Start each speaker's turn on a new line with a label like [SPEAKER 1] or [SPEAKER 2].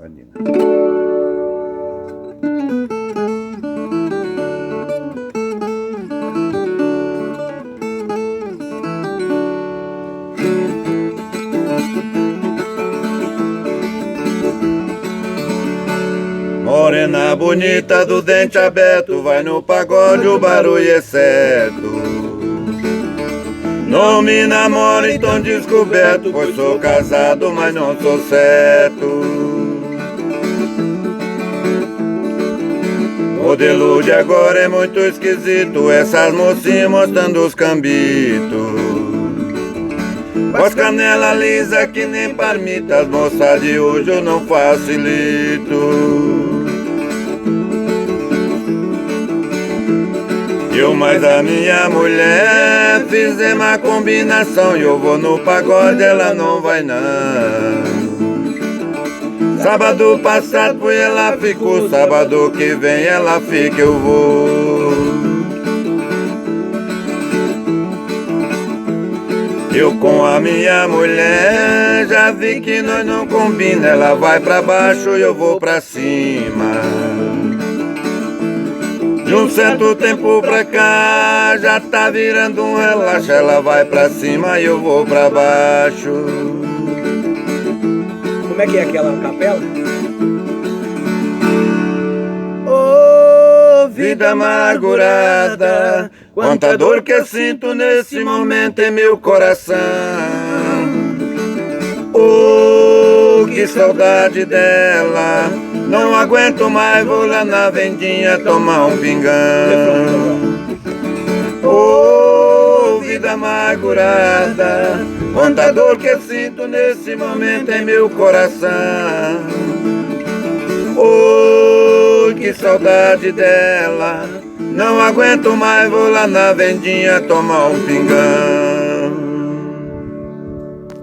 [SPEAKER 1] Pode ir. Morena bonita do dente aberto, vai no pagode, o barulho é certo. Não me namore tão descoberto, pois sou casado, mas não sou certo. Modelo de agora é muito esquisito, essas mocinhas mostrando os cambitos. Com as canelas lisas que nem parmita, as moças de hoje eu não facilito. Eu mais a minha mulher fizemos a combinação, eu vou no pagode, ela não vai não. Sábado passado foi, ela ficou, sábado que vem ela fica, eu vou. Eu com a minha mulher já vi que nós não combina, ela vai pra baixo e eu vou pra cima. De um certo tempo pra cá já tá virando um relaxo, ela vai pra cima e eu vou pra baixo.
[SPEAKER 2] Como é que é aquela capela?
[SPEAKER 1] Oh, vida amargurada, quanta dor que eu sinto nesse momento em meu coração. Oh, que saudade dela, não aguento mais, vou lá na vendinha tomar um pingão. Oh, vida amargurada, quanta dor que eu sinto nesse momento em meu coração. Oh, que saudade dela, não aguento mais, vou lá na vendinha tomar um pingão.